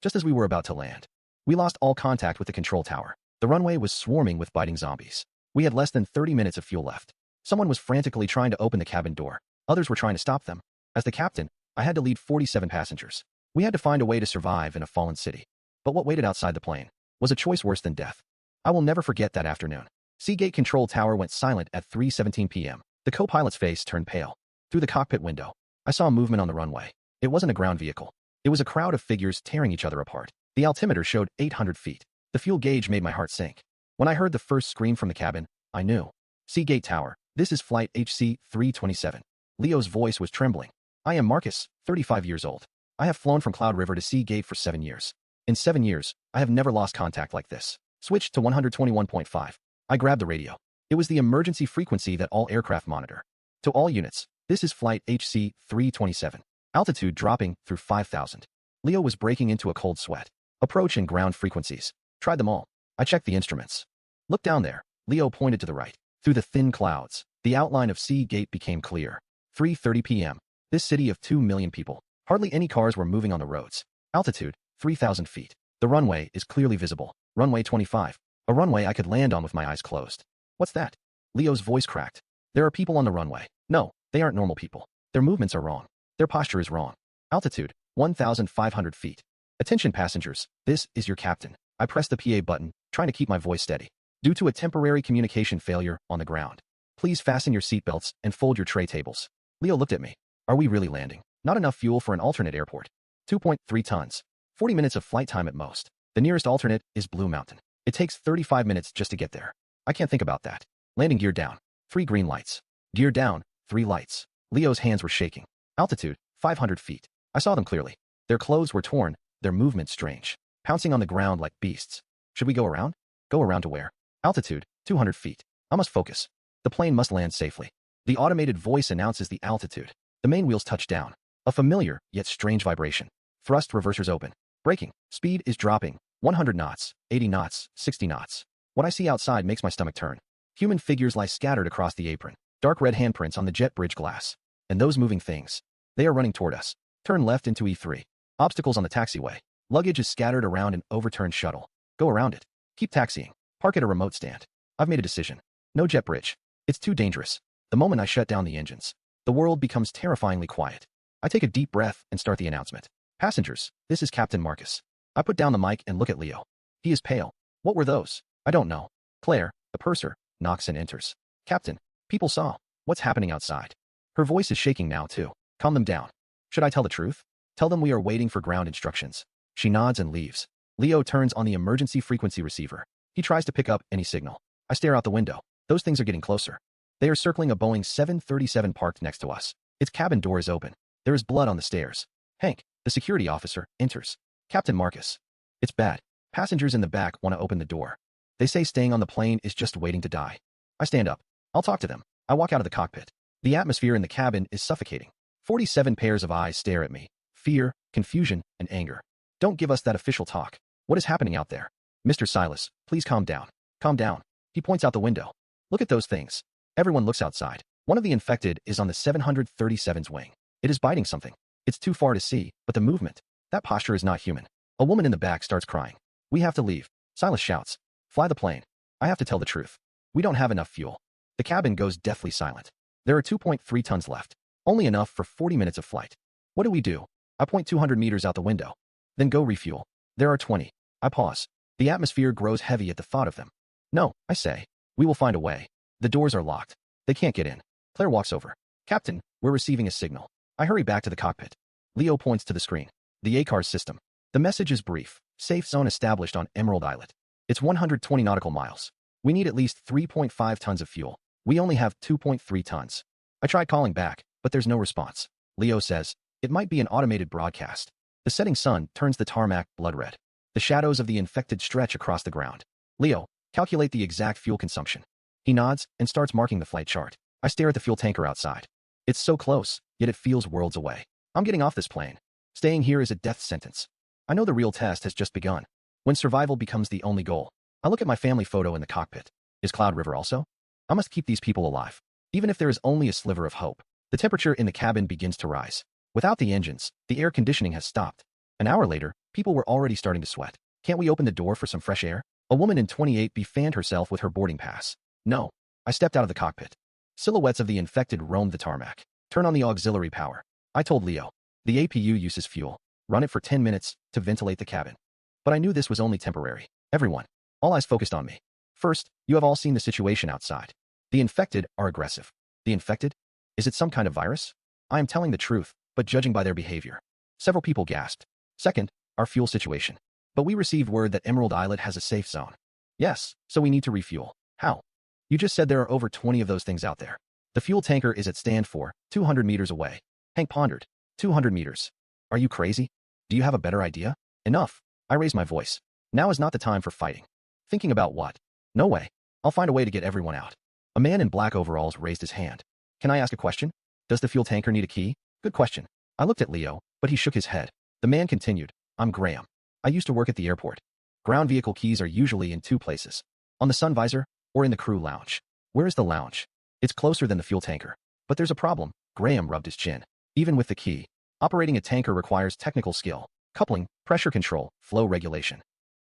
just as we were about to land. We lost all contact with the control tower. The runway was swarming with biting zombies. We had less than 30 minutes of fuel left. Someone was frantically trying to open the cabin door. Others were trying to stop them. As the captain, I had to lead 47 passengers. We had to find a way to survive in a fallen city. But what waited outside the plane was a choice worse than death. I will never forget that afternoon. Seagate control tower went silent at 3:17 p.m. The co-pilot's face turned pale. Through the cockpit window, I saw movement on the runway. It wasn't a ground vehicle. It was a crowd of figures tearing each other apart. The altimeter showed 800 feet. The fuel gauge made my heart sink. When I heard the first scream from the cabin, I knew. Seagate Tower, this is flight HC-327. Leo's voice was trembling. I am Marcus, 35 years old. I have flown from Cloud River to Seagate for 7 years. In 7 years, I have never lost contact like this. Switched to 121.5. I grabbed the radio. It was the emergency frequency that all aircraft monitor. To all units, this is flight HC-327. Altitude dropping through 5,000. Leo was breaking into a cold sweat. Approach and ground frequencies. Tried them all. I checked the instruments. Look down there. Leo pointed to the right. Through the thin clouds, the outline of Seagate became clear. 3:30 p.m. This city of 2 million people. Hardly any cars were moving on the roads. Altitude, 3,000 feet. The runway is clearly visible. Runway 25. A runway I could land on with my eyes closed. What's that? Leo's voice cracked. There are people on the runway. No, they aren't normal people. Their movements are wrong. Their posture is wrong. Altitude, 1,500 feet. Attention passengers, this is your captain. I pressed the PA button, trying to keep my voice steady. Due to a temporary communication failure on the ground, please fasten your seatbelts and fold your tray tables. Leo looked at me. Are we really landing? Not enough fuel for an alternate airport. 2.3 tons. 40 minutes of flight time at most. The nearest alternate is Blue Mountain. It takes 35 minutes just to get there. I can't think about that. Landing gear down. 3 green lights. Gear down. 3 lights. Leo's hands were shaking. Altitude, 500 feet. I saw them clearly. Their clothes were torn, their movement strange. Pouncing on the ground like beasts. Should we go around? Go around to where? Altitude, 200 feet. I must focus. The plane must land safely. The automated voice announces the altitude. The main wheels touch down. A familiar, yet strange vibration. Thrust reversers open. Braking. Speed is dropping. 100 knots, 80 knots, 60 knots. What I see outside makes my stomach turn. Human figures lie scattered across the apron. Dark red handprints on the jet bridge glass. And those moving things. They are running toward us. Turn left into E3. Obstacles on the taxiway. Luggage is scattered around an overturned shuttle. Go around it. Keep taxiing. Park at a remote stand. I've made a decision. No jet bridge. It's too dangerous. The moment I shut down the engines, the world becomes terrifyingly quiet. I take a deep breath and start the announcement. Passengers, this is Captain Marcus. I put down the mic and look at Leo. He is pale. What were those? I don't know. Claire, the purser, knocks and enters. Captain, people saw. What's happening outside? Her voice is shaking now too. Calm them down. Should I tell the truth? Tell them we are waiting for ground instructions. She nods and leaves. Leo turns on the emergency frequency receiver. He tries to pick up any signal. I stare out the window. Those things are getting closer. They are circling a Boeing 737 parked next to us. Its cabin door is open. There is blood on the stairs. Hank, the security officer, enters. Captain Marcus. It's bad. Passengers in the back want to open the door. They say staying on the plane is just waiting to die. I stand up. I'll talk to them. I walk out of the cockpit. The atmosphere in the cabin is suffocating. 47 pairs of eyes stare at me. Fear, confusion, and anger. Don't give us that official talk. What is happening out there? Mr. Silas, please calm down. Calm down. He points out the window. Look at those things. Everyone looks outside. One of the infected is on the 737's wing. It is biting something. It's too far to see, but the movement. That posture is not human. A woman in the back starts crying. We have to leave. Silas shouts. Fly the plane. I have to tell the truth. We don't have enough fuel. The cabin goes deathly silent. There are 2.3 tons left. Only enough for 40 minutes of flight. What do we do? I point 200 meters out the window. Then go refuel. There are 20. I pause. The atmosphere grows heavy at the thought of them. No, I say. We will find a way. The doors are locked. They can't get in. Claire walks over. Captain, we're receiving a signal. I hurry back to the cockpit. Leo points to the screen. The ACARS system. The message is brief. Safe zone established on Emerald Islet. It's 120 nautical miles. We need at least 3.5 tons of fuel. We only have 2.3 tons. I try calling back, but there's no response. Leo says, it might be an automated broadcast. The setting sun turns the tarmac blood red. The shadows of the infected stretch across the ground. Leo, calculate the exact fuel consumption. He nods and starts marking the flight chart. I stare at the fuel tanker outside. It's so close, yet it feels worlds away. I'm getting off this plane. Staying here is a death sentence. I know the real test has just begun. When survival becomes the only goal. I look at my family photo in the cockpit. Is Cloud River also? I must keep these people alive. Even if there is only a sliver of hope. The temperature in the cabin begins to rise. Without the engines, the air conditioning has stopped. An hour later, People were already starting to sweat. Can't we open the door for some fresh air? A woman in 28B fanned herself with her boarding pass. No. I stepped out of the cockpit. Silhouettes of the infected roamed the tarmac. Turn on the auxiliary power. I told Leo. The APU uses fuel. Run it for 10 minutes to ventilate the cabin. But I knew this was only temporary. Everyone. All eyes focused on me. First, you have all seen the situation outside. The infected are aggressive. The infected? Is it some kind of virus? I am telling the truth, but judging by their behavior. Several people gasped. Second, our fuel situation. But we received word that Emerald Islet has a safe zone. Yes, so we need to refuel. How? You just said there are over 20 of those things out there. The fuel tanker is at stand 4, 200 meters away. Hank pondered. 200 meters. Are you crazy? Do you have a better idea? Enough. I raised my voice. Now is not the time for fighting. Thinking about what? No way. I'll find a way to get everyone out. A man in black overalls raised his hand. Can I ask a question? Does the fuel tanker need a key? Good question. I looked at Leo, but he shook his head. The man continued. I'm Graham. I used to work at the airport. Ground vehicle keys are usually in 2 places. On the sun visor, or in the crew lounge. Where is the lounge? It's closer than the fuel tanker. But there's a problem. Graham rubbed his chin. Even with the key, operating a tanker requires technical skill, coupling, pressure control, flow regulation.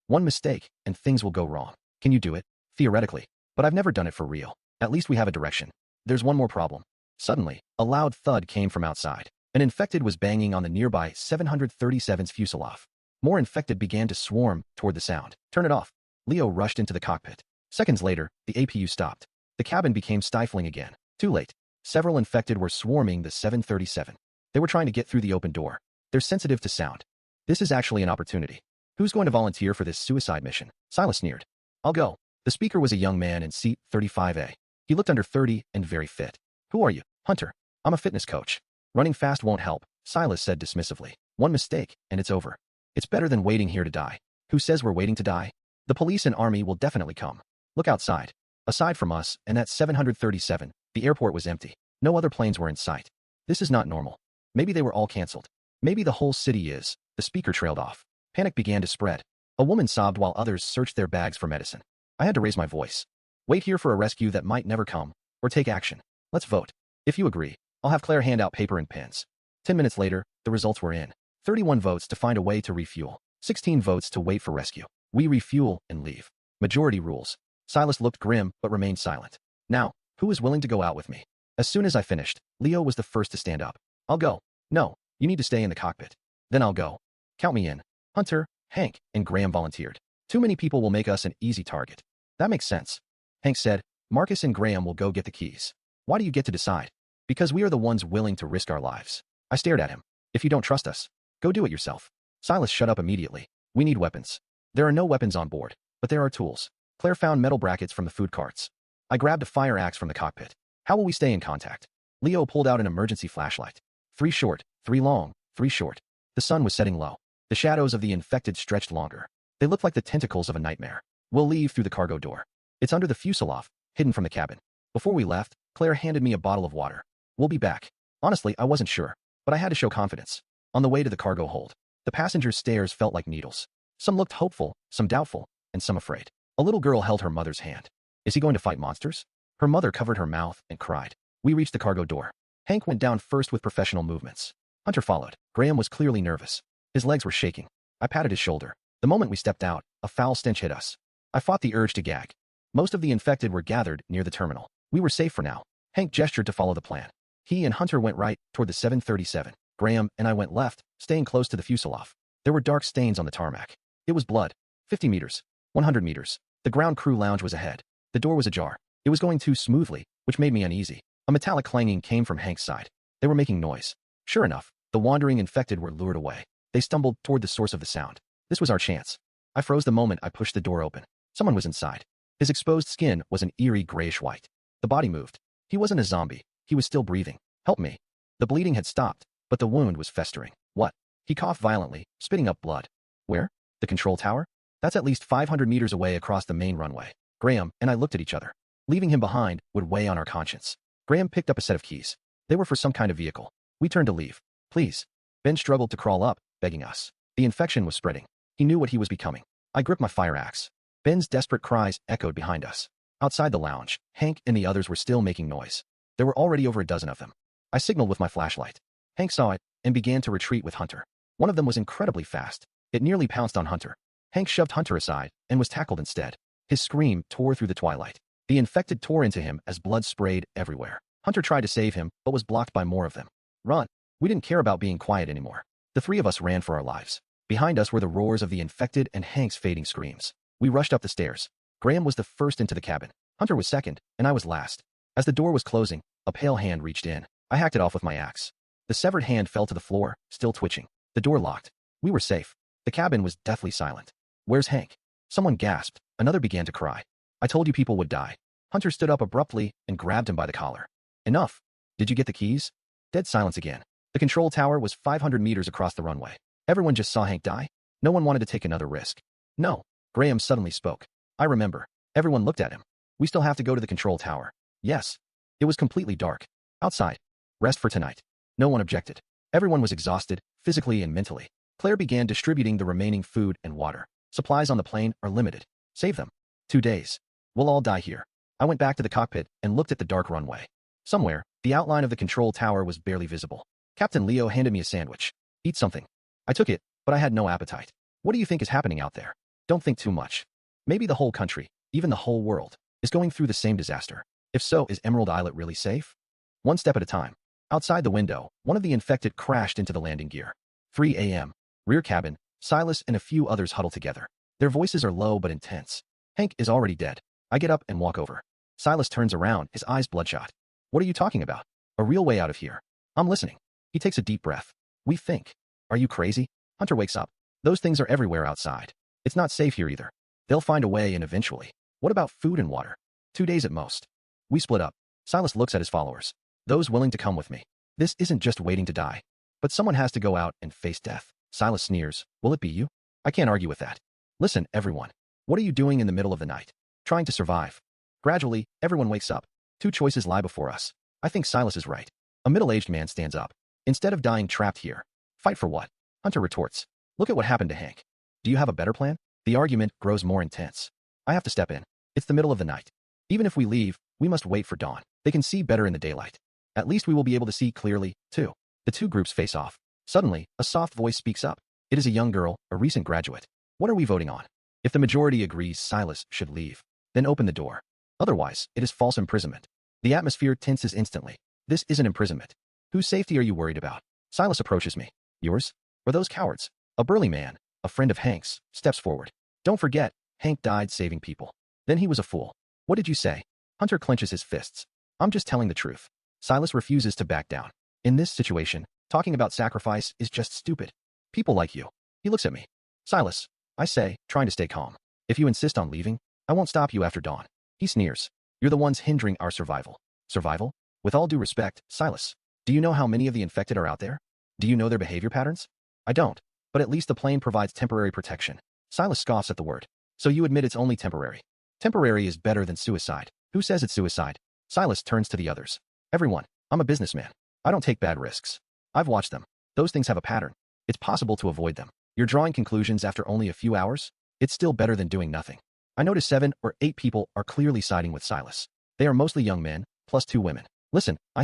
One mistake, and things will go wrong. Can you do it? Theoretically. But I've never done it for real. At least we have a direction. There's one more problem. Suddenly, a loud thud came from outside. An infected was banging on the nearby 737's fuselage. More infected began to swarm toward the sound. Turn it off. Leo rushed into the cockpit. Seconds later, the APU stopped. The cabin became stifling again. Too late. Several infected were swarming the 737. They were trying to get through the open door. They're sensitive to sound. This is actually an opportunity. Who's going to volunteer for this suicide mission? Silas sneered. I'll go. The speaker was a young man in seat 35A. He looked under 30 and very fit. Who are you? Hunter. I'm a fitness coach. Running fast won't help, Silas said dismissively. One mistake, and it's over. It's better than waiting here to die. Who says we're waiting to die? The police and army will definitely come. Look outside. Aside from us and that 737, the airport was empty. No other planes were in sight. This is not normal. Maybe they were all canceled. Maybe the whole city is. The speaker trailed off. Panic began to spread. A woman sobbed while others searched their bags for medicine. I had to raise my voice. Wait here for a rescue that might never come, or take action. Let's vote. If you agree, I'll have Claire hand out paper and pens. 10 minutes later, the results were in. 31 votes to find a way to refuel. 16 votes to wait for rescue. We refuel and leave. Majority rules. Silas looked grim but remained silent. Now, who is willing to go out with me? As soon as I finished, Leo was the first to stand up. I'll go. No, you need to stay in the cockpit. Then I'll go. Count me in. Hunter, Hank, and Graham volunteered. Too many people will make us an easy target. That makes sense. Hank said, Marcus and Graham will go get the keys. Why do you get to decide? Because we are the ones willing to risk our lives. I stared at him. If you don't trust us, go do it yourself. Silas shut up immediately. We need weapons. There are no weapons on board, but there are tools. Claire found metal brackets from the food carts. I grabbed a fire axe from the cockpit. How will we stay in contact? Leo pulled out an emergency flashlight. 3 short, 3 long, 3 short. The sun was setting low. The shadows of the infected stretched longer. They looked like the tentacles of a nightmare. We'll leave through the cargo door. It's under the fuselage, hidden from the cabin. Before we left, Claire handed me a bottle of water. We'll be back. Honestly, I wasn't sure, but I had to show confidence. On the way to the cargo hold, the passengers' stares felt like needles. Some looked hopeful, some doubtful, and some afraid. A little girl held her mother's hand. Is he going to fight monsters? Her mother covered her mouth and cried. We reached the cargo door. Hank went down first with professional movements. Hunter followed. Graham was clearly nervous. His legs were shaking. I patted his shoulder. The moment we stepped out, a foul stench hit us. I fought the urge to gag. Most of the infected were gathered near the terminal. We were safe for now. Hank gestured to follow the plan. He and Hunter went right toward the 737. Graham and I went left, staying close to the fuselage. There were dark stains on the tarmac. It was blood. 50 meters. 100 meters. The ground crew lounge was ahead. The door was ajar. It was going too smoothly, which made me uneasy. A metallic clanging came from Hank's side. They were making noise. Sure enough, the wandering infected were lured away. They stumbled toward the source of the sound. This was our chance. I froze the moment I pushed the door open. Someone was inside. His exposed skin was an eerie grayish white. The body moved. He wasn't a zombie. He was still breathing. Help me. The bleeding had stopped, but the wound was festering. What? He coughed violently, spitting up blood. Where? The control tower? That's at least 500 meters away across the main runway. Graham and I looked at each other. Leaving him behind would weigh on our conscience. Graham picked up a set of keys. They were for some kind of vehicle. We turned to leave. Please. Ben struggled to crawl up, begging us. The infection was spreading. He knew what he was becoming. I gripped my fire axe. Ben's desperate cries echoed behind us. Outside the lounge, Hank and the others were still making noise. There were already over a dozen of them. I signaled with my flashlight. Hank saw it and began to retreat with Hunter. One of them was incredibly fast. It nearly pounced on Hunter. Hank shoved Hunter aside and was tackled instead. His scream tore through the twilight. The infected tore into him as blood sprayed everywhere. Hunter tried to save him, but was blocked by more of them. Run. We didn't care about being quiet anymore. The three of us ran for our lives. Behind us were the roars of the infected and Hank's fading screams. We rushed up the stairs. Graham was the first into the cabin. Hunter was second, and I was last. As the door was closing, a pale hand reached in. I hacked it off with my axe. The severed hand fell to the floor, still twitching. The door locked. We were safe. The cabin was deathly silent. Where's Hank? Someone gasped. Another began to cry. I told you people would die. Hunter stood up abruptly and grabbed him by the collar. Enough. Did you get the keys? Dead silence again. The control tower was 500 meters across the runway. Everyone just saw Hank die. No one wanted to take another risk. No. Graham suddenly spoke. I remember. Everyone looked at him. We still have to go to the control tower. Yes. It was completely dark. Outside. Rest for tonight. No one objected. Everyone was exhausted, physically and mentally. Claire began distributing the remaining food and water. Supplies on the plane are limited. Save them. 2 days. We'll all die here. I went back to the cockpit and looked at the dark runway. Somewhere, the outline of the control tower was barely visible. Captain Leo handed me a sandwich. Eat something. I took it, but I had no appetite. What do you think is happening out there? Don't think too much. Maybe the whole country, even the whole world, is going through the same disaster. If so, is Emerald Islet really safe? One step at a time. Outside the window, one of the infected crashed into the landing gear. 3 a.m. Rear cabin, Silas and a few others huddle together. Their voices are low but intense. Hank is already dead. I get up and walk over. Silas turns around, his eyes bloodshot. What are you talking about? A real way out of here. I'm listening. He takes a deep breath. We think. Are you crazy? Hunter wakes up. Those things are everywhere outside. It's not safe here either. They'll find a way and eventually. What about food and water? 2 days at most. We split up. Silas looks at his followers. Those willing to come with me. This isn't just waiting to die. But someone has to go out and face death. Silas sneers. Will it be you? I can't argue with that. Listen, everyone. What are you doing in the middle of the night? Trying to survive. Gradually, everyone wakes up. 2 choices lie before us. I think Silas is right. A middle-aged man stands up. Instead of dying trapped here, fight for what? Hunter retorts. Look at what happened to Hank. Do you have a better plan? The argument grows more intense. I have to step in. It's the middle of the night. Even if we leave, we must wait for dawn. They can see better in the daylight. At least we will be able to see clearly, too. The 2 groups face off. Suddenly, a soft voice speaks up. It is a young girl, a recent graduate. What are we voting on? If the majority agrees Silas should leave, then open the door. Otherwise, it is false imprisonment. The atmosphere tenses instantly. This isn't imprisonment. Whose safety are you worried about? Silas approaches me. Yours? Or those cowards? A burly man, a friend of Hank's, steps forward. Don't forget, Hank died saving people. Then he was a fool. What did you say? Hunter clenches his fists. I'm just telling the truth. Silas refuses to back down. In this situation, talking about sacrifice is just stupid. People like you. He looks at me. Silas, I say, trying to stay calm. If you insist on leaving, I won't stop you after dawn. He sneers. You're the ones hindering our survival. Survival? With all due respect, Silas, do you know how many of the infected are out there? Do you know their behavior patterns? I don't, but at least the plane provides temporary protection. Silas scoffs at the word. So you admit it's only temporary. Temporary is better than suicide. Who says it's suicide? Silas turns to the others. Everyone, I'm a businessman. I don't take bad risks. I've watched them. Those things have a pattern. It's possible to avoid them. You're drawing conclusions after only a few hours? It's still better than doing nothing. I notice 7 or 8 people are clearly siding with Silas. They are mostly young men, plus 2 women. Listen, I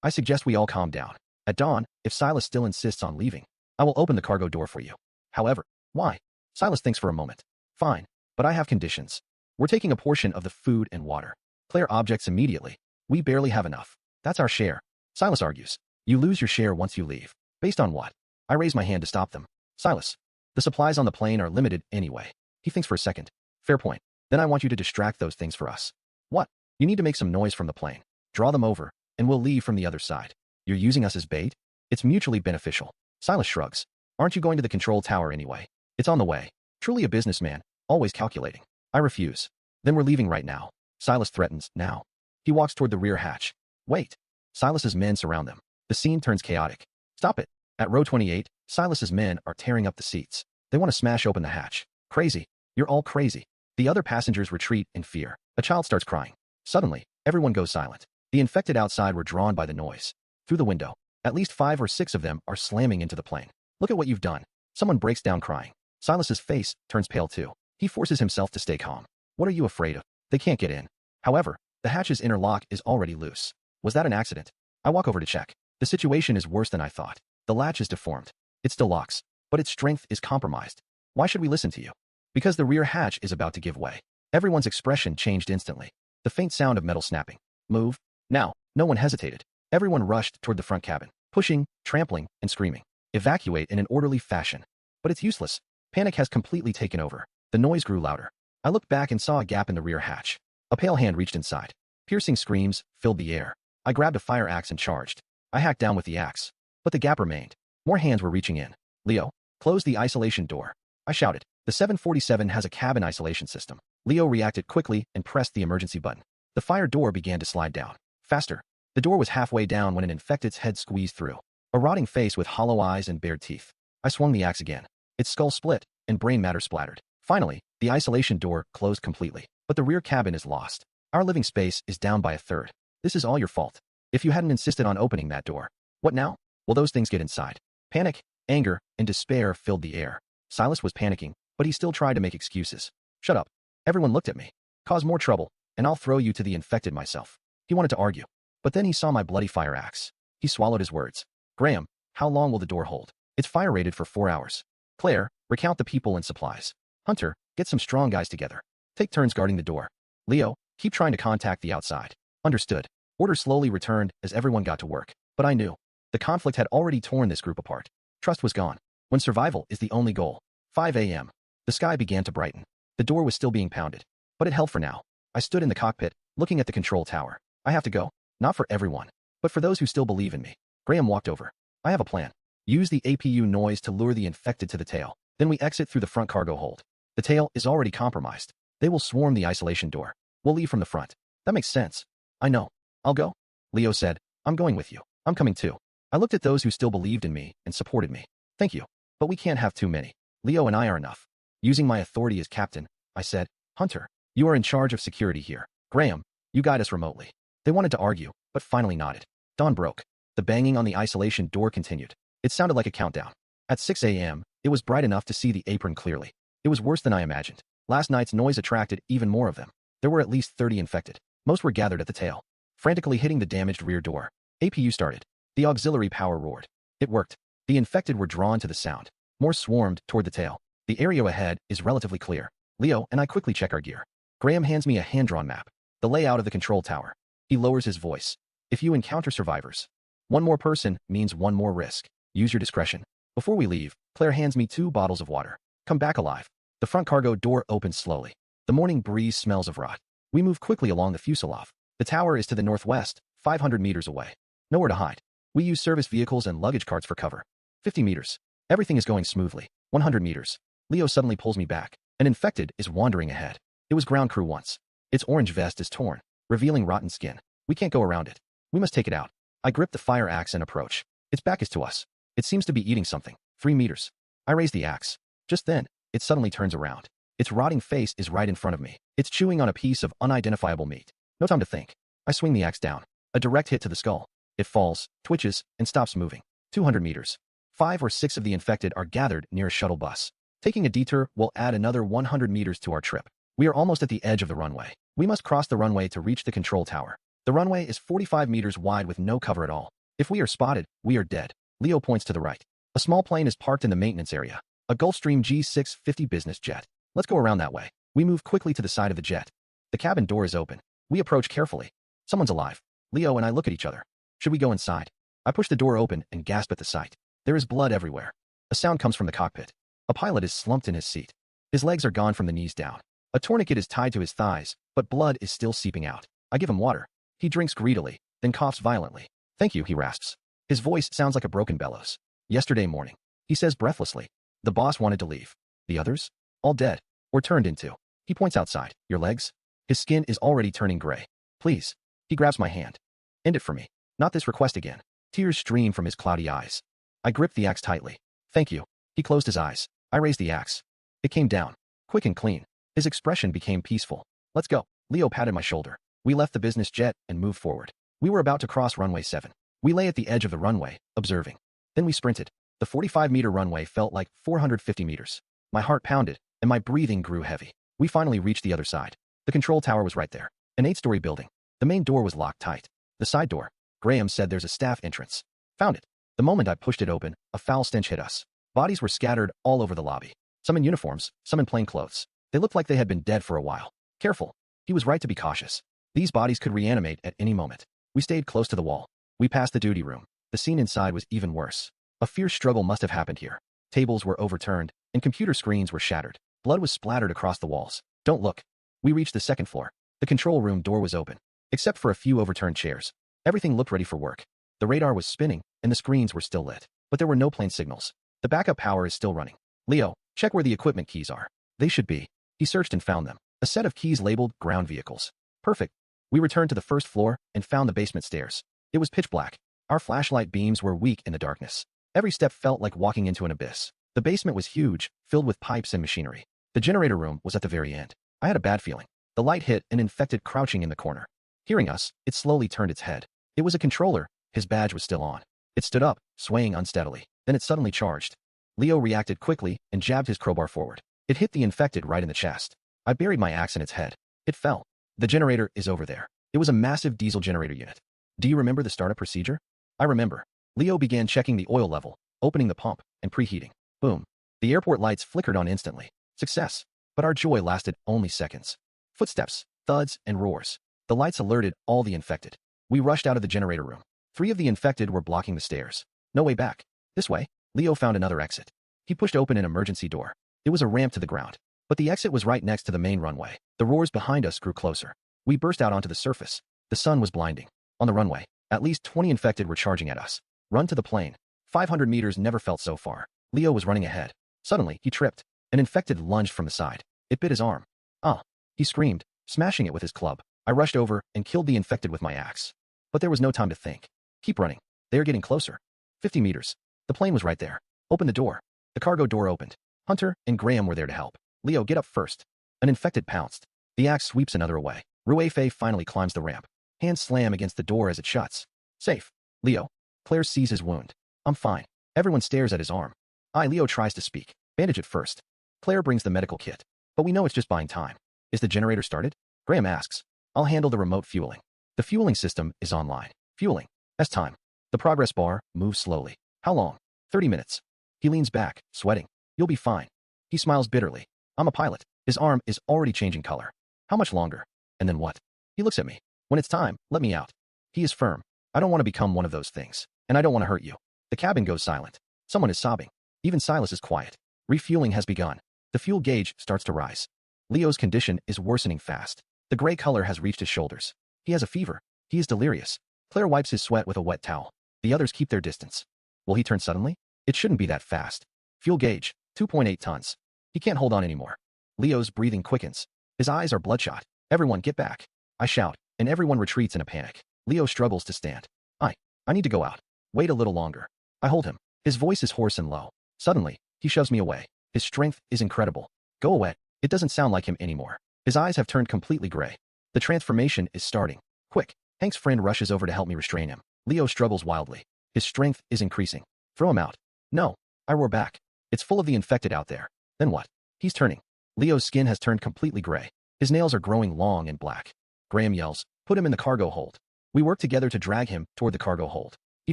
suggest we all calm down. At dawn, if Silas still insists on leaving, I will open the cargo door for you. However, why? Silas thinks for a moment. Fine, but I have conditions. We're taking a portion of the food and water. Claire objects immediately. We barely have enough. That's our share. Silas argues. You lose your share once you leave. Based on what? I raise my hand to stop them. Silas. The supplies on the plane are limited anyway. He thinks for a second. Fair point. Then I want you to distract those things for us. What? You need to make some noise from the plane. Draw them over, and we'll leave from the other side. You're using us as bait? It's mutually beneficial. Silas shrugs. Aren't you going to the control tower anyway? It's on the way. Truly a businessman, always calculating. I refuse. Then we're leaving right now. Silas threatens, now. He walks toward the rear hatch. Wait. Silas's men surround them. The scene turns chaotic. Stop it. At row 28, Silas's men are tearing up the seats. They want to smash open the hatch. Crazy. You're all crazy. The other passengers retreat in fear. A child starts crying. Suddenly, everyone goes silent. The infected outside were drawn by the noise. Through the window, at least 5 or 6 of them are slamming into the plane. Look at what you've done. Someone breaks down crying. Silas's face turns pale too. He forces himself to stay calm. What are you afraid of? They can't get in. However, the hatch's inner lock is already loose. Was that an accident? I walk over to check. The situation is worse than I thought. The latch is deformed. It still locks. but its strength is compromised. Why should we listen to you? Because the rear hatch is about to give way. Everyone's expression changed instantly. The faint sound of metal snapping. Move. Now. No one hesitated. Everyone rushed toward the front cabin, pushing, trampling, and screaming. Evacuate in an orderly fashion. But it's useless. Panic has completely taken over. The noise grew louder. I looked back and saw a gap in the rear hatch. A pale hand reached inside. Piercing screams filled the air. I grabbed a fire axe and charged. I hacked down with the axe. But the gap remained. More hands were reaching in. Leo, close the isolation door. I shouted. The 747 has a cabin isolation system. Leo reacted quickly and pressed the emergency button. The fire door began to slide down. Faster. The door was halfway down when an infected's head squeezed through. A rotting face with hollow eyes and bared teeth. I swung the axe again. Its skull split, and brain matter splattered. Finally, the isolation door closed completely. But the rear cabin is lost. Our living space is down by a third. This is all your fault. If you hadn't insisted on opening that door. What now? Will those things get inside? Panic, anger, and despair filled the air. Silas was panicking, but he still tried to make excuses. Shut up. Everyone looked at me. Cause more trouble, and I'll throw you to the infected myself. He wanted to argue. But then he saw my bloody fire axe. He swallowed his words. Graham, how long will the door hold? It's fire rated for 4 hours. Claire, recount the people and supplies. Hunter, get some strong guys together. Take turns guarding the door. Leo, keep trying to contact the outside. Understood. Order slowly returned as everyone got to work. But I knew. The conflict had already torn this group apart. Trust was gone. When survival is the only goal. 5 a.m. The sky began to brighten. The door was still being pounded. But it held for now. I stood in the cockpit, looking at the control tower. I have to go. Not for everyone, but for those who still believe in me. Graham walked over. I have a plan. Use the APU noise to lure the infected to the tail. Then we exit through the front cargo hold. The tail is already compromised. They will swarm the isolation door. We'll leave from the front. That makes sense. I know. I'll go. Leo said, I'm going with you. I'm coming too. I looked at those who still believed in me and supported me. Thank you. But we can't have too many. Leo and I are enough. Using my authority as captain, I said, Hunter, you are in charge of security here. Graham, you guide us remotely. They wanted to argue, but finally nodded. Dawn broke. The banging on the isolation door continued. It sounded like a countdown. At 6 a.m., it was bright enough to see the apron clearly. It was worse than I imagined. Last night's noise attracted even more of them. There were at least 30 infected. Most were gathered at the tail, frantically hitting the damaged rear door. APU started. The auxiliary power roared. It worked. The infected were drawn to the sound. More swarmed toward the tail. The area ahead is relatively clear. Leo and I quickly check our gear. Graham hands me a hand-drawn map. The layout of the control tower. He lowers his voice. If you encounter survivors, one more person means one more risk. Use your discretion. Before we leave, Claire hands me 2 bottles of water. Come back alive. The front cargo door opens slowly. The morning breeze smells of rot. We move quickly along the fuselage. The tower is to the northwest, 500 meters away. Nowhere to hide. We use service vehicles and luggage carts for cover. 50 meters. Everything is going smoothly. 100 meters. Leo suddenly pulls me back. An infected is wandering ahead. It was ground crew once. Its orange vest is torn, revealing rotten skin. We can't go around it. We must take it out. I grip the fire axe and approach. Its back is to us. It seems to be eating something. 3 meters. I raise the axe. Just then, it suddenly turns around. Its rotting face is right in front of me. It's chewing on a piece of unidentifiable meat. No time to think. I swing the axe down. A direct hit to the skull. It falls, twitches, and stops moving. 200 meters. 5 or 6 of the infected are gathered near a shuttle bus. Taking a detour will add another 100 meters to our trip. We are almost at the edge of the runway. We must cross the runway to reach the control tower. The runway is 45 meters wide with no cover at all. If we are spotted, we are dead. Leo points to the right. A small plane is parked in the maintenance area. A Gulfstream G650 business jet. Let's go around that way. We move quickly to the side of the jet. The cabin door is open. We approach carefully. Someone's alive. Leo and I look at each other. Should we go inside? I push the door open and gasp at the sight. There is blood everywhere. A sound comes from the cockpit. A pilot is slumped in his seat. His legs are gone from the knees down. A tourniquet is tied to his thighs, but blood is still seeping out. I give him water. He drinks greedily, then coughs violently. Thank you, he rasps. His voice sounds like a broken bellows. Yesterday morning. He says breathlessly. The boss wanted to leave. The others? All dead. Or turned into. He points outside. Your legs? His skin is already turning gray. Please. He grabs my hand. End it for me. Not this request again. Tears stream from his cloudy eyes. I grip the axe tightly. Thank you. He closed his eyes. I raised the axe. It came down. Quick and clean. His expression became peaceful. Let's go. Leo patted my shoulder. We left the business jet and moved forward. We were about to cross runway 7. We lay at the edge of the runway, observing. Then we sprinted. The 45-meter runway felt like 450 meters. My heart pounded, and my breathing grew heavy. We finally reached the other side. The control tower was right there. An 8-story building. The main door was locked tight. The side door. Graham said there's a staff entrance. Found it. The moment I pushed it open, a foul stench hit us. Bodies were scattered all over the lobby. Some in uniforms, some in plain clothes. They looked like they had been dead for a while. Careful. He was right to be cautious. These bodies could reanimate at any moment. We stayed close to the wall. We passed the duty room. The scene inside was even worse. A fierce struggle must have happened here. Tables were overturned, and computer screens were shattered. Blood was splattered across the walls. Don't look. We reached the second floor. The control room door was open. Except for a few overturned chairs. Everything looked ready for work. The radar was spinning, and the screens were still lit. But there were no plane signals. The backup power is still running. Leo, check where the equipment keys are. They should be. He searched and found them. A set of keys labeled ground vehicles. Perfect. We returned to the first floor and found the basement stairs. It was pitch black. Our flashlight beams were weak in the darkness. Every step felt like walking into an abyss. The basement was huge, filled with pipes and machinery. The generator room was at the very end. I had a bad feeling. The light hit an infected crouching in the corner. Hearing us, it slowly turned its head. It was a controller. His badge was still on. It stood up, swaying unsteadily. Then it suddenly charged. Leo reacted quickly and jabbed his crowbar forward. It hit the infected right in the chest. I buried my axe in its head. It fell. The generator is over there. It was a massive diesel generator unit. Do you remember the startup procedure? I remember. Leo began checking the oil level, opening the pump, and preheating. Boom. The airport lights flickered on instantly. Success. But our joy lasted only seconds. Footsteps, thuds, and roars. The lights alerted all the infected. We rushed out of the generator room. 3 of the infected were blocking the stairs. No way back. This way. Leo found another exit. He pushed open an emergency door. It was a ramp to the ground. But the exit was right next to the main runway. The roars behind us grew closer. We burst out onto the surface. The sun was blinding. On the runway, at least 20 infected were charging at us. Run to the plane. 500 meters never felt so far. Leo was running ahead. Suddenly, he tripped. An infected lunged from the side. It bit his arm. Ah! He screamed, smashing it with his club. I rushed over and killed the infected with my axe. But there was no time to think. Keep running. They are getting closer. 50 meters. The plane was right there. Open the door. The cargo door opened. Hunter and Graham were there to help. Leo, get up first. An infected pounced. The axe sweeps another away. Ruefe finally climbs the ramp. Hands slam against the door as it shuts. Safe. Leo. Claire sees his wound. I'm fine. Everyone stares at his arm. Leo tries to speak. Bandage it first. Claire brings the medical kit. But we know it's just buying time. Is the generator started? Graham asks. I'll handle the remote fueling. The fueling system is online. Fueling. S-time. The progress bar moves slowly. How long? 30 minutes. He leans back, sweating. You'll be fine. He smiles bitterly. I'm a pilot. His arm is already changing color. How much longer? And then what? He looks at me. When it's time, let me out. He is firm. I don't want to become one of those things. And I don't want to hurt you. The cabin goes silent. Someone is sobbing. Even Silas is quiet. Refueling has begun. The fuel gauge starts to rise. Leo's condition is worsening fast. The gray color has reached his shoulders. He has a fever. He is delirious. Claire wipes his sweat with a wet towel. The others keep their distance. Will he turn suddenly? It shouldn't be that fast. Fuel gauge, 2.8 tons. He can't hold on anymore. Leo's breathing quickens. His eyes are bloodshot. Everyone get back. I shout, and everyone retreats in a panic. Leo struggles to stand. I need to go out. Wait a little longer. I hold him. His voice is hoarse and low. Suddenly, he shoves me away. His strength is incredible. Go away. It doesn't sound like him anymore. His eyes have turned completely gray. The transformation is starting. Quick. Hank's friend rushes over to help me restrain him. Leo struggles wildly. His strength is increasing. Throw him out. No. I roar back. It's full of the infected out there. Then what? He's turning. Leo's skin has turned completely gray. His nails are growing long and black. Graham yells, put him in the cargo hold. We work together to drag him toward the cargo hold. He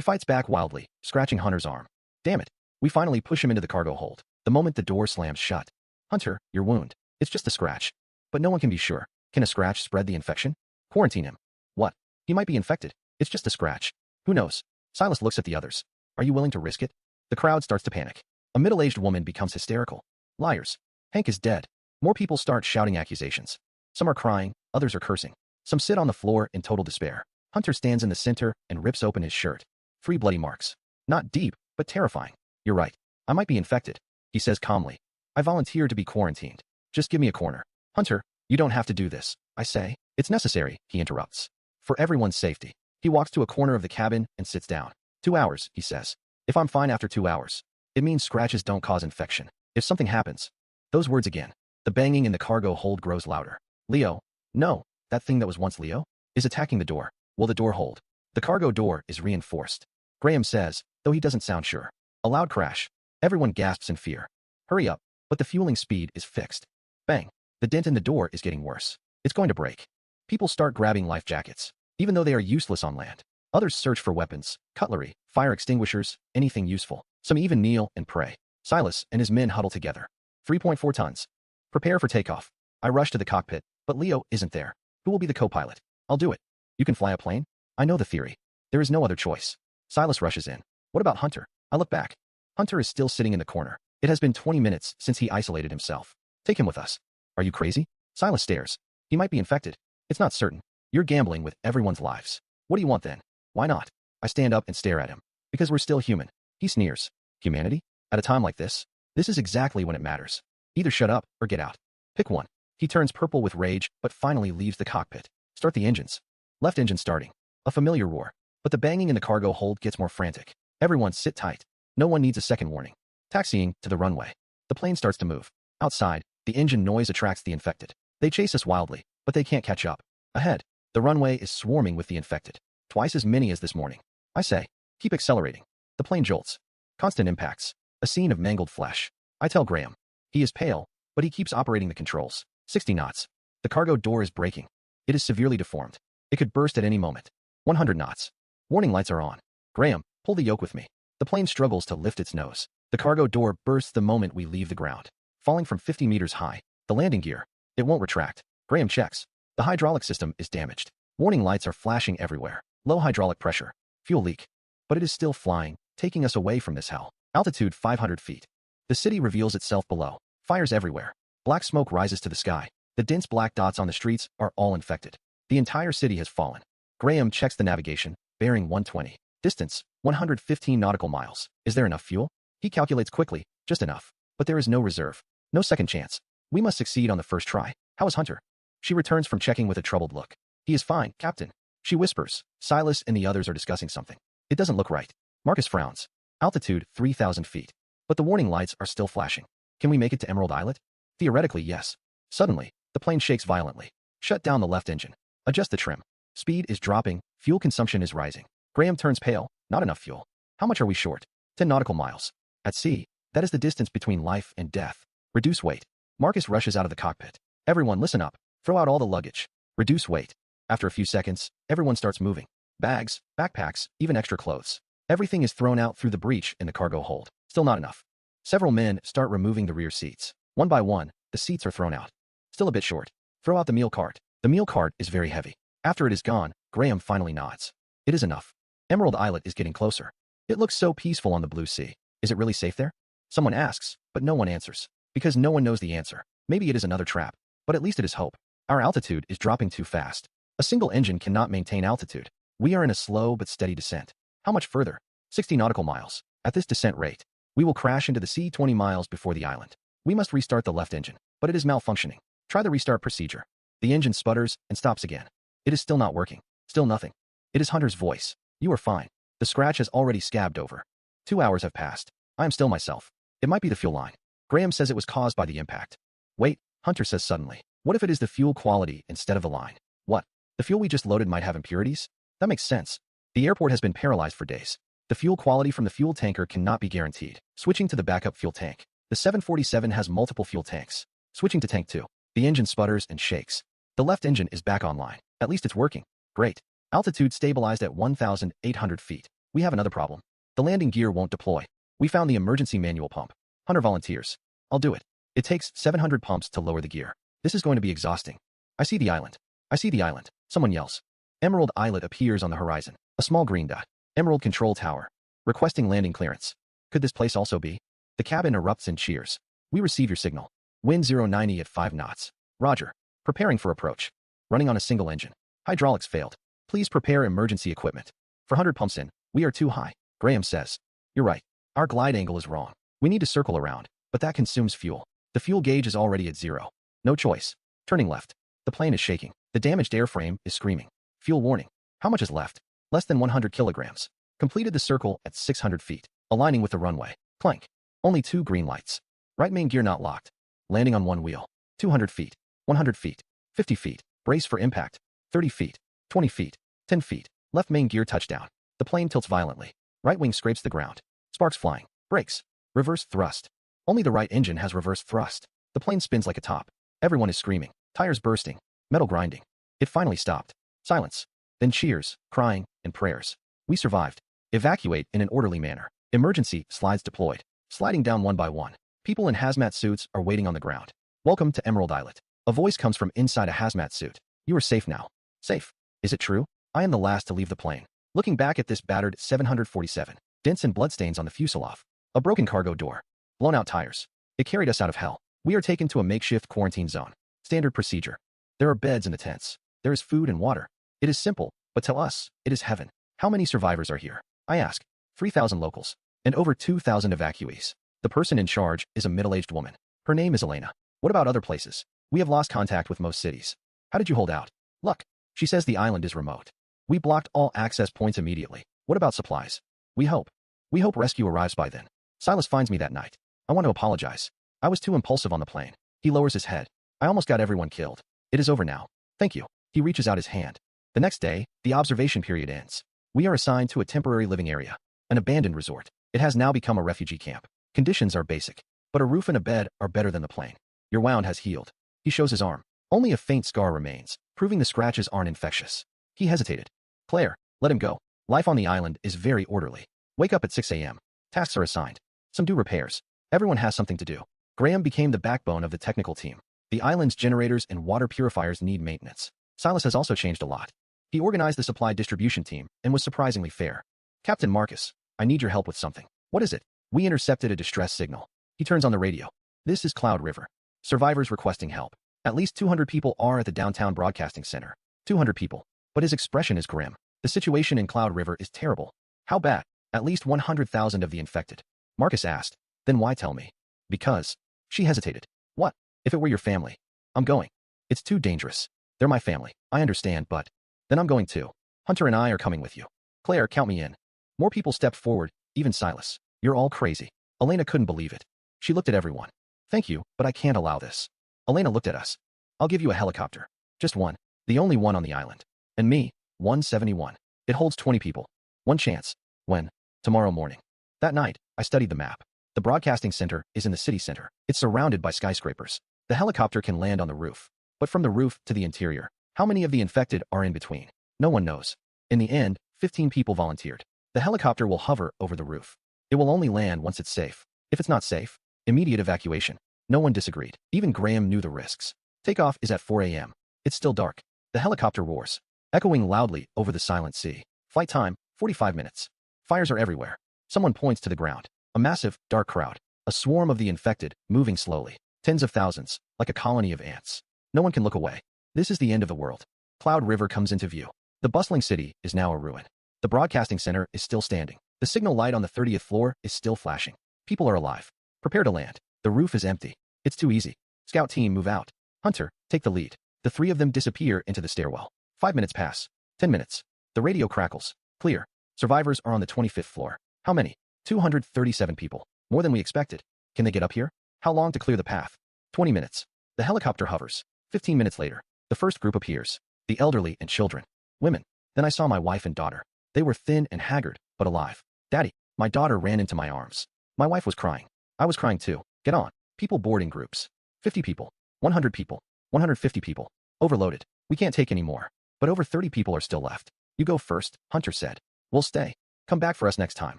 fights back wildly, scratching Hunter's arm. Damn it. We finally push him into the cargo hold. The moment the door slams shut. Hunter, your wound. It's just a scratch. But no one can be sure. Can a scratch spread the infection? Quarantine him. What? He might be infected. It's just a scratch. Who knows? Silas looks at the others. Are you willing to risk it? The crowd starts to panic. A middle-aged woman becomes hysterical. Liars. Hank is dead. More people start shouting accusations. Some are crying, others are cursing. Some sit on the floor in total despair. Hunter stands in the center and rips open his shirt. 3 bloody marks. Not deep, but terrifying. You're right. I might be infected, he says calmly. I volunteer to be quarantined. Just give me a corner. Hunter, you don't have to do this, I say. It's necessary, he interrupts. For everyone's safety. He walks to a corner of the cabin and sits down. 2 hours, he says. If I'm fine after 2 hours, it means scratches don't cause infection. If something happens. Those words again. The banging in the cargo hold grows louder. Leo. No, that thing that was once Leo is attacking the door. Will the door hold? The cargo door is reinforced. Graham says, though he doesn't sound sure. A loud crash. Everyone gasps in fear. Hurry up, but the fueling speed is fixed. Bang. The dent in the door is getting worse. It's going to break. People start grabbing life jackets, even though they are useless on land. Others search for weapons, cutlery, fire extinguishers, anything useful. Some even kneel and pray. Silas and his men huddle together. 3.4 tons. Prepare for takeoff. I rush to the cockpit, but Leo isn't there. Who will be the co-pilot? I'll do it. You can fly a plane? I know the theory. There is no other choice. Silas rushes in. What about Hunter? I look back. Hunter is still sitting in the corner. It has been 20 minutes since he isolated himself. Take him with us. Are you crazy? Silas stares. He might be infected. It's not certain. You're gambling with everyone's lives. What do you want then? Why not? I stand up and stare at him. Because we're still human. He sneers. Humanity? At a time like this? This is exactly when it matters. Either shut up or get out. Pick one. He turns purple with rage, but finally leaves the cockpit. Start the engines. Left engine starting. A familiar roar. But the banging in the cargo hold gets more frantic. Everyone sit tight. No one needs a second warning. Taxiing to the runway. The plane starts to move. Outside, the engine noise attracts the infected. They chase us wildly, but they can't catch up. Ahead, the runway is swarming with the infected. Twice as many as this morning. I say, keep accelerating. The plane jolts. Constant impacts. A scene of mangled flesh. I tell Graham. He is pale, but he keeps operating the controls. 60 knots. The cargo door is breaking. It is severely deformed. It could burst at any moment. 100 knots. Warning lights are on. Graham, pull the yoke with me. The plane struggles to lift its nose. The cargo door bursts the moment we leave the ground. Falling from 50 meters high. The landing gear. It won't retract. Graham checks. The hydraulic system is damaged. Warning lights are flashing everywhere. Low hydraulic pressure. Fuel leak. But it is still flying, taking us away from this hell. Altitude 500 feet. The city reveals itself below. Fires everywhere. Black smoke rises to the sky. The dense black dots on the streets are all infected. The entire city has fallen. Graham checks the navigation, bearing 120. Distance, 115 nautical miles. Is there enough fuel? He calculates quickly, just enough. But there is no reserve. No second chance. We must succeed on the first try. How is Hunter? She returns from checking with a troubled look. He is fine, Captain. She whispers. Silas and the others are discussing something. It doesn't look right. Marcus frowns. Altitude 3,000 feet. But the warning lights are still flashing. Can we make it to Emerald Islet? Theoretically, yes. Suddenly, the plane shakes violently. Shut down the left engine. Adjust the trim. Speed is dropping. Fuel consumption is rising. Graham turns pale. Not enough fuel. How much are we short? 10 nautical miles. At sea, that is the distance between life and death. Reduce weight. Marcus rushes out of the cockpit. Everyone listen up. Throw out all the luggage. Reduce weight. After a few seconds, everyone starts moving. Bags, backpacks, even extra clothes. Everything is thrown out through the breach in the cargo hold. Still not enough. Several men start removing the rear seats. One by one, the seats are thrown out. Still a bit short. Throw out the meal cart. The meal cart is very heavy. After it is gone, Graham finally nods. It is enough. Emerald Islet is getting closer. It looks so peaceful on the blue sea. Is it really safe there? Someone asks, but no one answers. Because no one knows the answer. Maybe it is another trap. But at least it is hope. Our altitude is dropping too fast. A single engine cannot maintain altitude. We are in a slow but steady descent. How much further? 60 nautical miles. At this descent rate, we will crash into the sea 20 miles before the island. We must restart the left engine, but it is malfunctioning. Try the restart procedure. The engine sputters and stops again. It is still not working. Still nothing. It is Hunter's voice. You are fine. The scratch has already scabbed over. 2 hours have passed. I am still myself. It might be the fuel line. Graham says it was caused by the impact. Wait, Hunter says suddenly. What if it is the fuel quality instead of the line? What? The fuel we just loaded might have impurities? That makes sense. The airport has been paralyzed for days. The fuel quality from the fuel tanker cannot be guaranteed. Switching to the backup fuel tank. The 747 has multiple fuel tanks. Switching to tank 2. The engine sputters and shakes. The left engine is back online. At least it's working. Great. Altitude stabilized at 1,800 feet. We have another problem. The landing gear won't deploy. We found the emergency manual pump. Hunter volunteers. I'll do it. It takes 700 pumps to lower the gear. This is going to be exhausting. I see the island. I see the island. Someone yells. Emerald Islet appears on the horizon. A small green dot. Emerald Control Tower. Requesting landing clearance. Could this place also be? The cabin erupts in cheers. We receive your signal. Wind 090 at 5 knots. Roger. Preparing for approach. Running on a single engine. Hydraulics failed. Please prepare emergency equipment. For 100 pumps in, we are too high. Graham says. You're right. Our glide angle is wrong. We need to circle around, but that consumes fuel. The fuel gauge is already at 0. No choice. Turning left. The plane is shaking. The damaged airframe is screaming. Fuel warning. How much is left? Less than 100 kilograms. Completed the circle at 600 feet. Aligning with the runway. Clank. Only 2 green lights. Right main gear not locked. Landing on 1 wheel. 200 feet. 100 feet. 50 feet. Brace for impact. 30 feet. 20 feet. 10 feet. Left main gear touchdown. The plane tilts violently. Right wing scrapes the ground. Sparks flying. Brakes. Reverse thrust. Only the right engine has reverse thrust. The plane spins like a top. Everyone is screaming. Tires bursting. Metal grinding. It finally stopped. Silence. Then cheers, crying, and prayers. We survived. Evacuate in an orderly manner. Emergency slides deployed. sliding down one by one. People in hazmat suits are waiting on the ground. Welcome to Emerald Islet. A voice comes from inside a hazmat suit. You are safe now. Safe. Is it true? I am the last to leave the plane. Looking back at this battered 747, dents and bloodstains on the fuselage. A broken cargo door. Blown out tires. It carried us out of hell. We are taken to a makeshift quarantine zone. Standard procedure. There are beds in the tents. There is food and water. It is simple, but tell us, it is heaven. How many survivors are here? I ask. 3,000 locals. And over 2,000 evacuees. The person in charge is a middle-aged woman. Her name is Elena. What about other places? We have lost contact with most cities. How did you hold out? Luck. She says the island is remote. We blocked all access points immediately. What about supplies? We hope rescue arrives by then. Silas finds me that night. I want to apologize. I was too impulsive on the plane. He lowers his head. I almost got everyone killed. It is over now. Thank you. He reaches out his hand. The next day, the observation period ends. We are assigned to a temporary living area, an abandoned resort. It has now become a refugee camp. Conditions are basic, but a roof and a bed are better than the plane. Your wound has healed. He shows his arm. Only a faint scar remains, proving the scratches aren't infectious. He hesitated. Claire, let him go. Life on the island is very orderly. Wake up at 6 a.m. Tasks are assigned. Some do repairs. Everyone has something to do. Graham became the backbone of the technical team. The island's generators and water purifiers need maintenance. Silas has also changed a lot. He organized the supply distribution team and was surprisingly fair. Captain Marcus, I need your help with something. What is it? We intercepted a distress signal. He turns on the radio. This is Cloud River. Survivors requesting help. At least 200 people are at the downtown broadcasting center. 200 people. But his expression is grim. The situation in Cloud River is terrible. How bad? At least 100,000 of the infected. Marcus asked. Then why tell me? Because. She hesitated. What? If it were your family. I'm going. It's too dangerous. They're my family. I understand, but. Then I'm going too. Hunter and I are coming with you. Claire, count me in. More people stepped forward, even Silas. You're all crazy. Elena couldn't believe it. She looked at everyone. Thank you, but I can't allow this. Elena looked at us. I'll give you a helicopter. Just one. The only one on the island. And me, 171. It holds 20 people. One chance. When? Tomorrow morning. That night, I studied the map. The broadcasting center is in the city center. It's surrounded by skyscrapers. The helicopter can land on the roof. But from the roof to the interior, how many of the infected are in between? No one knows. In the end, 15 people volunteered. The helicopter will hover over the roof. It will only land once it's safe. If it's not safe, immediate evacuation. No one disagreed. Even Graham knew the risks. Takeoff is at 4 a.m. It's still dark. The helicopter roars, echoing loudly over the silent sea. Flight time, 45 minutes. Fires are everywhere. Someone points to the ground. A massive, dark crowd. A swarm of the infected, moving slowly. Tens of thousands, like a colony of ants. No one can look away. This is the end of the world. Cloud River comes into view. The bustling city is now a ruin. The broadcasting center is still standing. The signal light on the 30th floor is still flashing. People are alive. Prepare to land. The roof is empty. It's too easy. Scout team, move out. Hunter, take the lead. The three of them disappear into the stairwell. 5 minutes pass. 10 minutes. The radio crackles. Clear. Survivors are on the 25th floor. How many? 237 people. More than we expected. Can they get up here? How long to clear the path? 20 minutes. The helicopter hovers. 15 minutes later, the first group appears. The elderly and children. Women. Then I saw my wife and daughter. They were thin and haggard, but alive. Daddy. My daughter ran into my arms. My wife was crying. I was crying too. Get on. People board in groups. 50 people. 100 people. 150 people. Overloaded. We can't take any more. But over 30 people are still left. You go first, Hunter said. We'll stay. Come back for us next time.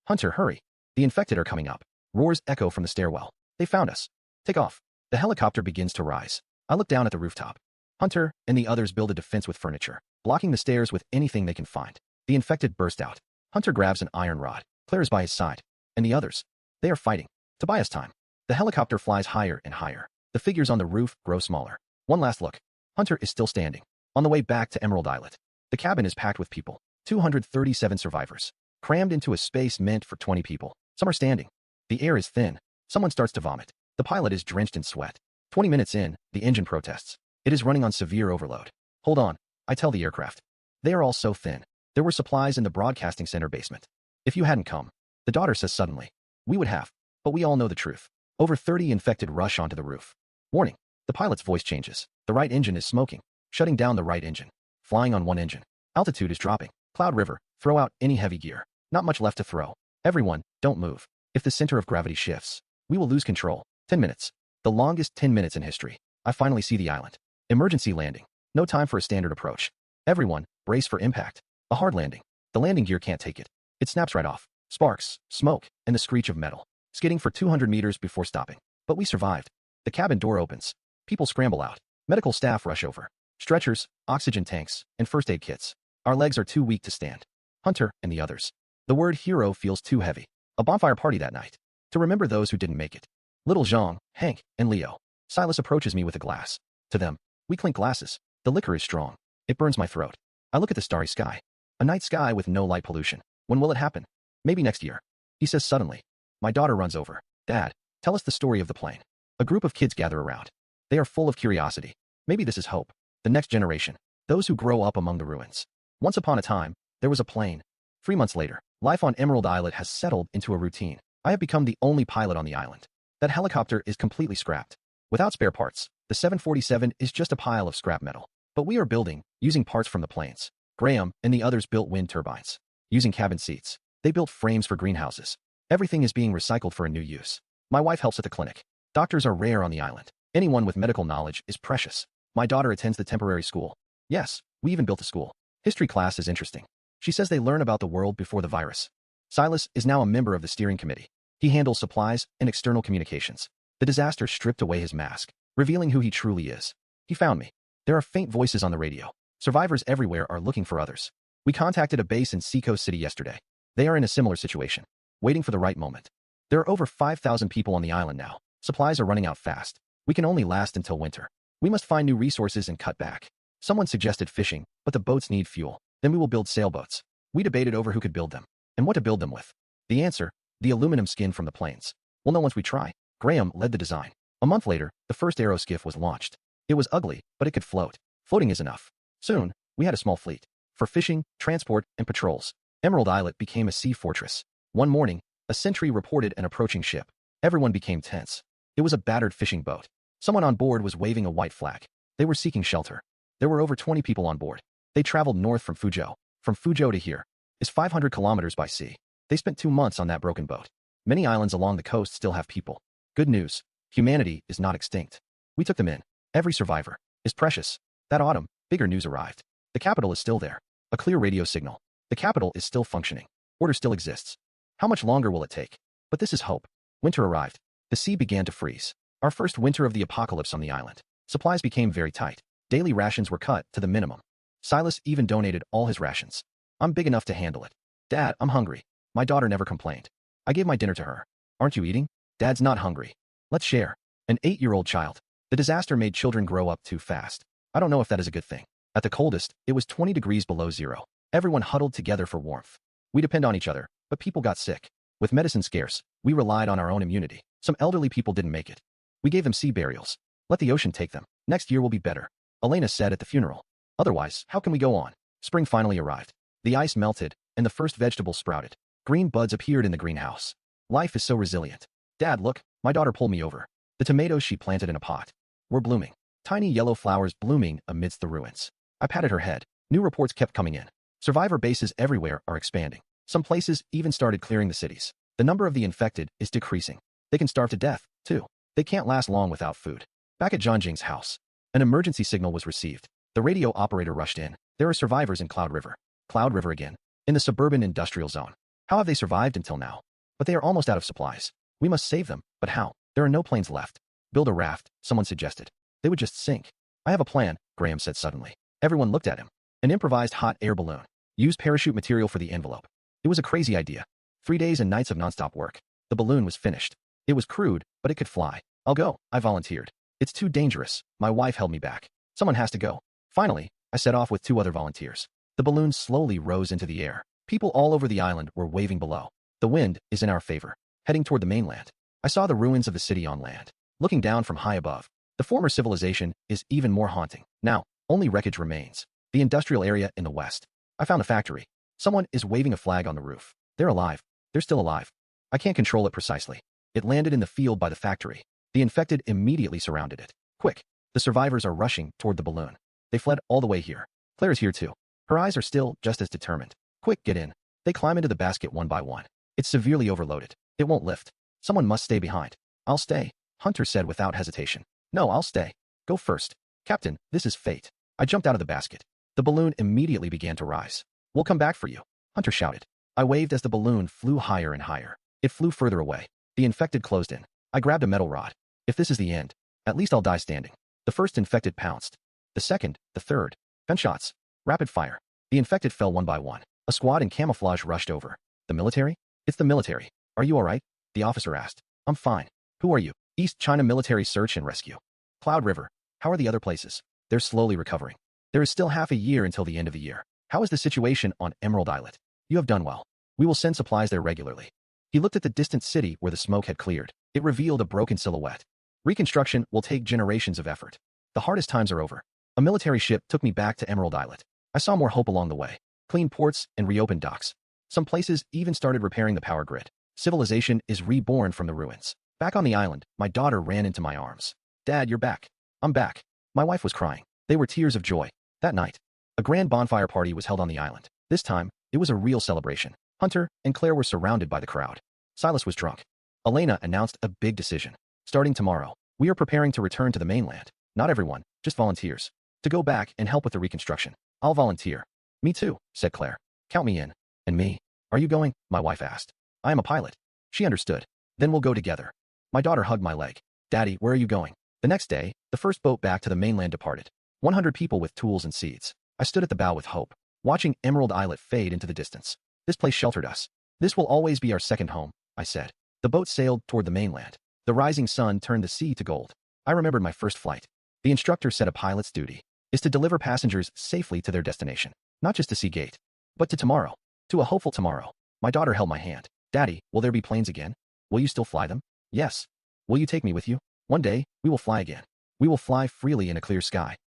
Hunter, hurry. The infected are coming up. Roars echo from the stairwell. They found us. Take off. The helicopter begins to rise. I look down at the rooftop. Hunter and the others build a defense with furniture, blocking the stairs with anything they can find. The infected burst out. Hunter grabs an iron rod. Claire is by his side. And the others. They are fighting. Tobias time. The helicopter flies higher and higher. The figures on the roof grow smaller. One last look. Hunter is still standing. On the way back to Emerald Islet. The cabin is packed with people. 237 survivors. Crammed into a space meant for 20 people. Some are standing. The air is thin. Someone starts to vomit. The pilot is drenched in sweat. 20 minutes in, the engine protests. It is running on severe overload. Hold on, I tell the aircraft. They are all so thin. There were supplies in the broadcasting center basement. If you hadn't come, the daughter says suddenly. We would have. But we all know the truth. Over 30 infected rush onto the roof. Warning. The pilot's voice changes. The right engine is smoking. Shutting down the right engine. Flying on one engine. Altitude is dropping. Cloud River, throw out any heavy gear. Not much left to throw. Everyone, don't move. If the center of gravity shifts, we will lose control. 10 minutes. The longest 10 minutes in history. I finally see the island. Emergency landing. No time for a standard approach. Everyone, brace for impact. A hard landing. The landing gear can't take it. It snaps right off. Sparks, smoke, and the screech of metal. skidding for 200 meters before stopping. But we survived. The cabin door opens. People scramble out. Medical staff rush over. Stretchers, oxygen tanks, and first aid kits. Our legs are too weak to stand. Hunter and the others. The word hero feels too heavy. A bonfire party that night. To remember those who didn't make it. Little Zhang, Hank, and Leo. Silas approaches me with a glass. To them, we clink glasses. The liquor is strong. It burns my throat. I look at the starry sky. A night sky with no light pollution. When will it happen? Maybe next year. He says suddenly. My daughter runs over. Dad, tell us the story of the plane. A group of kids gather around. They are full of curiosity. Maybe this is hope. The next generation. Those who grow up among the ruins. Once upon a time, there was a plane. 3 months later, life on Emerald Islet has settled into a routine. I have become the only pilot on the island. That helicopter is completely scrapped. Without spare parts, the 747 is just a pile of scrap metal. But we are building, using parts from the planes. Graham and the others built wind turbines. Using cabin seats. They built frames for greenhouses. Everything is being recycled for a new use. My wife helps at the clinic. Doctors are rare on the island. Anyone with medical knowledge is precious. My daughter attends the temporary school. Yes, we even built a school. History class is interesting. She says they learn about the world before the virus. Silas is now a member of the steering committee. He handles supplies and external communications. The disaster stripped away his mask, revealing who he truly is. He found me. There are faint voices on the radio. Survivors everywhere are looking for others. We contacted a base in Seacoast City yesterday. They are in a similar situation, waiting for the right moment. There are over 5,000 people on the island now. Supplies are running out fast. We can only last until winter. We must find new resources and cut back. Someone suggested fishing, but the boats need fuel. Then we will build sailboats. We debated over who could build them, and what to build them with. The answer, the aluminum skin from the planes. We'll know once we try. Graham led the design. A month later, the first aeroskiff was launched. It was ugly, but it could float. Floating is enough. Soon, we had a small fleet. For fishing, transport, and patrols, Emerald Islet became a sea fortress. One morning, a sentry reported an approaching ship. Everyone became tense. It was a battered fishing boat. Someone on board was waving a white flag. They were seeking shelter. There were over 20 people on board. They traveled north from Fuzhou. From Fuzhou to here is 500 kilometers by sea. They spent 2 months on that broken boat. Many islands along the coast still have people. Good news. Humanity is not extinct. We took them in. Every survivor is precious. That autumn, bigger news arrived. The capital is still there. A clear radio signal. The capital is still functioning. Order still exists. How much longer will it take? But this is hope. Winter arrived. The sea began to freeze. Our first winter of the apocalypse on the island. Supplies became very tight. Daily rations were cut to the minimum. Silas even donated all his rations. I'm big enough to handle it. Dad, I'm hungry. My daughter never complained. I gave my dinner to her. Aren't you eating? Dad's not hungry. Let's share. An 8-year-old child. The disaster made children grow up too fast. I don't know if that is a good thing. At the coldest, it was 20 degrees below zero. Everyone huddled together for warmth. We depend on each other, but people got sick. With medicine scarce, we relied on our own immunity. Some elderly people didn't make it. We gave them sea burials. Let the ocean take them. Next year will be better. Elena said at the funeral. Otherwise, how can we go on? Spring finally arrived. The ice melted, and the first vegetables sprouted. Green buds appeared in the greenhouse. Life is so resilient. Dad, look, my daughter pulled me over. The tomatoes she planted in a pot were blooming. Tiny yellow flowers blooming amidst the ruins. I patted her head. New reports kept coming in. Survivor bases everywhere are expanding. Some places even started clearing the cities. The number of the infected is decreasing. They can starve to death, too. They can't last long without food. Back at Zhangjing's house, an emergency signal was received. The radio operator rushed in. There are survivors in Cloud River. Cloud River again. In the suburban industrial zone. How have they survived until now? But they are almost out of supplies. We must save them, but how? There are no planes left. Build a raft, someone suggested. They would just sink. I have a plan, Graham said suddenly. Everyone looked at him. An improvised hot air balloon. Use parachute material for the envelope. It was a crazy idea. 3 days and nights of nonstop work. The balloon was finished. It was crude, but it could fly. I'll go, I volunteered. It's too dangerous. My wife held me back. Someone has to go. Finally, I set off with 2 other volunteers. The balloon slowly rose into the air. People all over the island were waving below. The wind is in our favor. Heading toward the mainland. I saw the ruins of the city on land. Looking down from high above. The former civilization is even more haunting. Now, only wreckage remains. The industrial area in the west. I found a factory. Someone is waving a flag on the roof. They're alive. They're still alive. I can't control it precisely. It landed in the field by the factory. The infected immediately surrounded it. Quick. The survivors are rushing toward the balloon. They fled all the way here. Claire's here too. Her eyes are still just as determined. Quick, get in. They climb into the basket one by one. It's severely overloaded. It won't lift. Someone must stay behind. I'll stay, Hunter said without hesitation. No, I'll stay. Go first. Captain, this is fate. I jumped out of the basket. The balloon immediately began to rise. We'll come back for you, Hunter shouted. I waved as the balloon flew higher and higher. It flew further away. The infected closed in. I grabbed a metal rod. If this is the end, at least I'll die standing. The first infected pounced. The second, the third. Gunshots. Rapid fire. The infected fell one by one. A squad in camouflage rushed over. The military? It's the military. Are you all right? The officer asked. I'm fine. Who are you? East China Military Search and Rescue. Cloud River. How are the other places? They're slowly recovering. There is still half a year until the end of the year. How is the situation on Emerald Islet? You have done well. We will send supplies there regularly. He looked at the distant city where the smoke had cleared. It revealed a broken silhouette. Reconstruction will take generations of effort. The hardest times are over. A military ship took me back to Emerald Islet. I saw more hope along the way. Clean ports and reopened docks. Some places even started repairing the power grid. Civilization is reborn from the ruins. Back on the island, my daughter ran into my arms. Dad, you're back. I'm back. My wife was crying. They were tears of joy. That night, a grand bonfire party was held on the island. This time, it was a real celebration. Hunter and Claire were surrounded by the crowd. Silas was drunk. Elena announced a big decision. Starting tomorrow, we are preparing to return to the mainland. Not everyone, just volunteers. To go back and help with the reconstruction. I'll volunteer. Me too, said Claire. Count me in. And me? Are you going? My wife asked. I am a pilot. She understood. Then we'll go together. My daughter hugged my leg. Daddy, where are you going? The next day, the first boat back to the mainland departed. 100 people with tools and seeds. I stood at the bow with hope, watching Emerald Islet fade into the distance. This place sheltered us. This will always be our second home, I said. The boat sailed toward the mainland. The rising sun turned the sea to gold. I remembered my first flight. The instructor said a pilot's duty is to deliver passengers safely to their destination, not just to Sea Gate, but to tomorrow, to a hopeful tomorrow. My daughter held my hand. Daddy, will there be planes again? Will you still fly them? Yes. Will you take me with you? One day, we will fly again. We will fly freely in a clear sky.